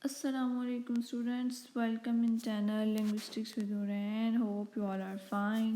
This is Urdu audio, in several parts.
Assalamu alaikum students, welcome in channel linguistics with Nurain. Hope you all are fine.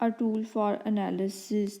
a tool for analysis.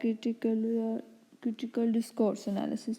critical discourse analysis.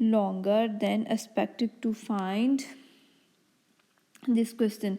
longer than expected to find this question.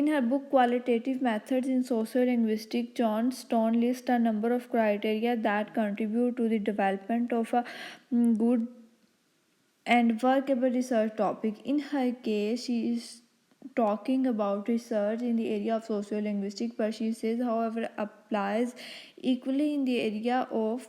In her book Qualitative Methods in Sociolinguistics, John Stone lists a number of criteria that contribute to the development of a good and workable research topic. In her case, she is talking about research in the area of sociolinguistics, but she says, however, applies equally in the area of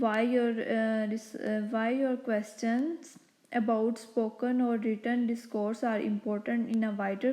why your questions about spoken or written discourse are important in a wider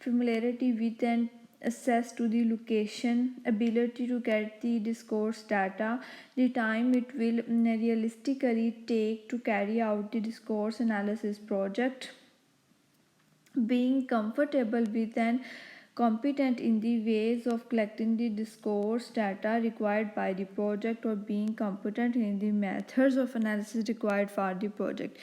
familiarity with and access to the location, ability to get the discourse data, the time it will realistically take to carry out the discourse analysis project, being comfortable with and competent in the ways of collecting the discourse data required by the project, or being competent in the methods of analysis required for the project.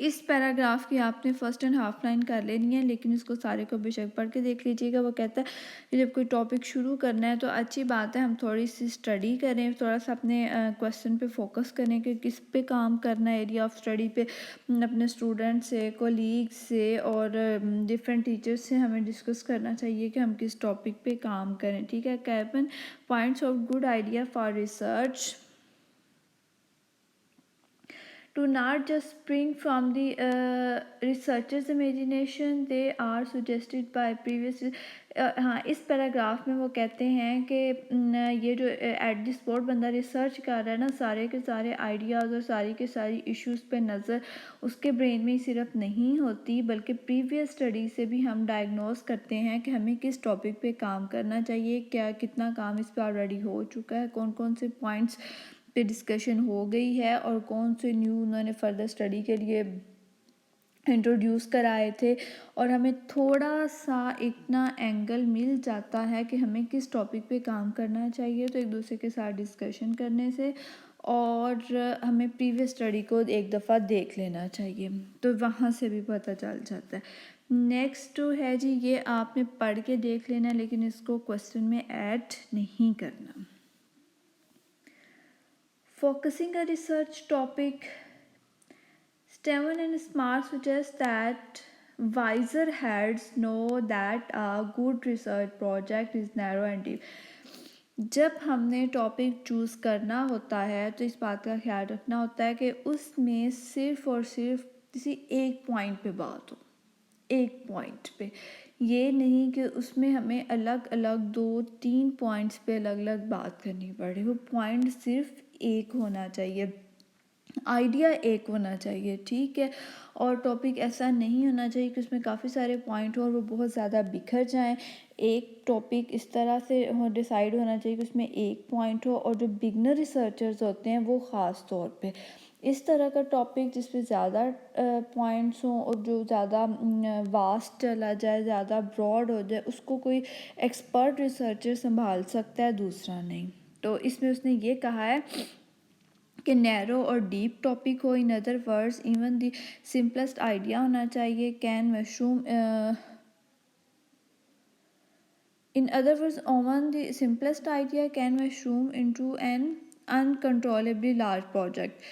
اس پیراگراف کی آپ نے فرسٹ اینڈ ہاف لائن کر لینی ہے، لیکن اس کو سارے کو بے شک پڑھ کے دیکھ لیجیے گا۔ وہ کہتا ہے کہ جب کوئی ٹاپک شروع کرنا ہے تو اچھی بات ہے ہم تھوڑی سی اسٹڈی کریں، تھوڑا سا اپنے کویسچن پہ فوکس کریں کہ کس پہ کام کرنا ہے، ایریا آف اسٹڈی پہ اپنے اسٹوڈنٹ سے، کولیگ سے اور ڈفرینٹ ٹیچرس سے ہمیں ڈسکس کرنا چاہیے کہ ہم کس ٹاپک پہ کام کریں، ٹھیک ہے۔ Keep in points of good idea for research to not just spring from the researcher's imagination, they are suggested by previous ہاں اس پیراگراف میں وہ کہتے ہیں کہ یہ جو ایٹ دی اسپاٹ بندہ ریسرچ کر رہا ہے نا، سارے کے سارے آئیڈیاز اور ساری کے ساری ایشوز پہ نظر اس کے برین میں صرف نہیں ہوتی، بلکہ پریویس اسٹڈی سے بھی ہم ڈائگنوز کرتے ہیں کہ ہمیں کس ٹاپک پہ کام کرنا چاہیے، کیا کتنا کام اس پہ آلریڈی ہو چکا ہے، کون کون سے پوائنٹس پہ ڈسکشن ہو گئی ہے اور کون سے نیو انہوں نے فردر اسٹڈی کے لیے انٹروڈیوس کرائے تھے، اور ہمیں تھوڑا سا اتنا اینگل مل جاتا ہے کہ ہمیں کس ٹاپک پہ کام کرنا چاہیے، تو ایک دوسرے کے ساتھ ڈسکشن کرنے سے اور ہمیں پریویس اسٹڈی کو ایک دفعہ دیکھ لینا چاہیے، تو وہاں سے بھی پتہ چل جاتا ہے۔ نیکسٹ ہے جی، یہ آپ نے پڑھ کے دیکھ لینا لیکن اس کو کویسچن میں ایڈ نہیں کرنا۔ Focusing a research topic, Steven and Smart suggest that wiser heads know that a good research project is narrow and deep. جب ہم نے ٹاپک چوز کرنا ہوتا ہے تو اس بات کا خیال رکھنا ہوتا ہے کہ اس میں صرف اور صرف کسی ایک پوائنٹ پہ بات ہو، ایک پوائنٹ پہ، یہ نہیں کہ اس میں ہمیں الگ الگ 2-3 پوائنٹس پہ الگ الگ بات کرنی پڑے، وہ پوائنٹ صرف ایک ہونا چاہیے، آئیڈیا ایک ہونا چاہیے، ٹھیک ہے۔ اور ٹاپک ایسا نہیں ہونا چاہیے کہ اس میں کافی سارے پوائنٹ ہوں اور وہ بہت زیادہ بکھر جائیں۔ ایک ٹاپک اس طرح سے ڈیسائیڈ ہونا چاہیے کہ اس میں ایک پوائنٹ ہو، اور جو بگنر ریسرچرز ہوتے ہیں وہ خاص طور پہ اس طرح کا ٹاپک جس پہ زیادہ پوائنٹس ہوں اور جو زیادہ واسٹ چلا جائے، زیادہ براڈ ہو جائے، اس کو کوئی ایکسپرٹ ریسرچر سنبھال سکتا ہے، دوسرا نہیں۔ تو اس میں اس نے یہ کہا ہے کہ نیرو اور deep topic who, in other words even the simplest idea ہونا چاہیے، can mushroom In other words, even the simplest idea can mushroom into an uncontrollably large project.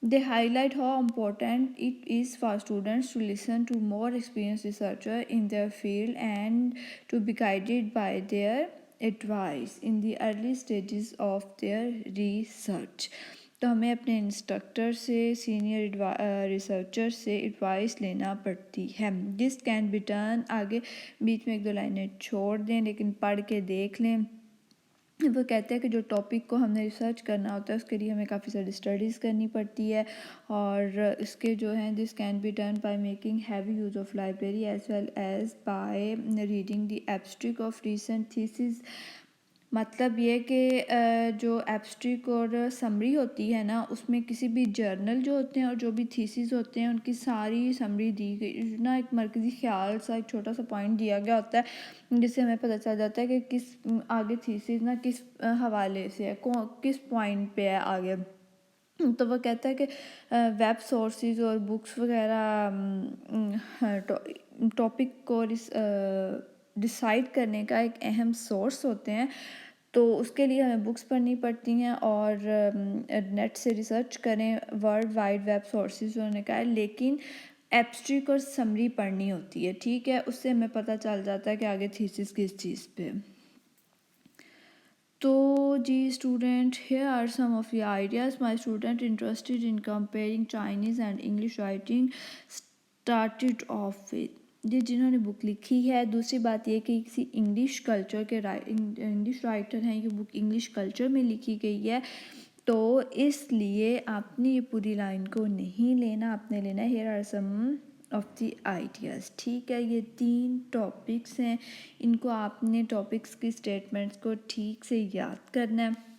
They highlight how important it is for students to listen to more experienced researchers in their field and to be guided by their advice in the early stages of their research. تو ہمیں اپنے انسٹرکٹر سے، سینئر ریسرچر سے ایڈوائس لینا پڑتی ہے۔ دس کین بی ڈن، آگے بیچ میں 1-2 لائنیں چھوڑ دیں لیکن پڑھ کے دیکھ لیں۔ وہ کہتے ہیں کہ جو ٹاپک کو ہم نے ریسرچ کرنا ہوتا ہے اس کے لیے ہمیں کافی ساری اسٹڈیز کرنی پڑتی ہے، اور اس کے جو ہیں this can be done by making heavy use of library as well as by reading the abstract of recent theses. مطلب یہ کہ جو ایبسٹریکٹ اور سمری ہوتی ہے نا، اس میں کسی بھی جرنل جو ہوتے ہیں اور جو بھی تھیسز ہوتے ہیں ان کی ساری سمری دی گئی نا، ایک مرکزی خیال سا، ایک چھوٹا سا پوائنٹ دیا گیا ہوتا ہے جس سے ہمیں پتہ چل جاتا ہے کہ کس آگے تھیسز نا کس حوالے سے ہے، کس پوائنٹ پہ ہے آگے۔ تو وہ کہتا ہے کہ ویب سورسز اور بکس وغیرہ ٹاپک کو ڈیسائیڈ کرنے کا ایک اہم سورس ہوتے ہیں، تو اس کے لیے ہمیں بکس پڑھنی پڑتی ہیں اور نیٹ سے ریسرچ کریں، ورلڈ وائڈ ویب سورسز انہوں نے کہا ہے، لیکن ایبسٹریکٹ اور سمری پڑھنی ہوتی ہے، ٹھیک ہے، اس سے ہمیں پتہ چل جاتا ہے کہ آگے تھیسس کس چیز پہ۔ تو جی student, here are some of the ideas my student interested in comparing Chinese and English writing started off with. جی جنہوں نے بک لکھی ہے، دوسری بات یہ کہ کسی انگلش کلچر کے انگلش رائٹر ہیں، یہ بک انگلش کلچر میں لکھی گئی ہے، تو اس لیے آپ نے یہ پوری لائن کو نہیں لینا، آپ نے لینا here are some of the ideas, ٹھیک ہے۔ یہ 3 ٹاپکس ہیں، ان کو آپ نے ٹاپکس کی اسٹیٹمنٹس کو ٹھیک سے یاد کرنا ہے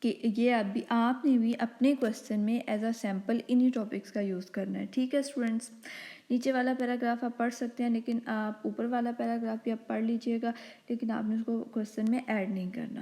کہ یہ ابھی آپ نے بھی اپنے کویسچن میں ایز اے سیمپل انہی ٹاپکس کا یوز کرنا ہے، ٹھیک ہے اسٹوڈنٹس۔ نیچے والا پیراگراف آپ پڑھ سکتے ہیں لیکن آپ اوپر والا پیراگراف بھی آپ پڑھ لیجئے گا، لیکن آپ نے اس کو کویسچن میں ایڈ نہیں کرنا۔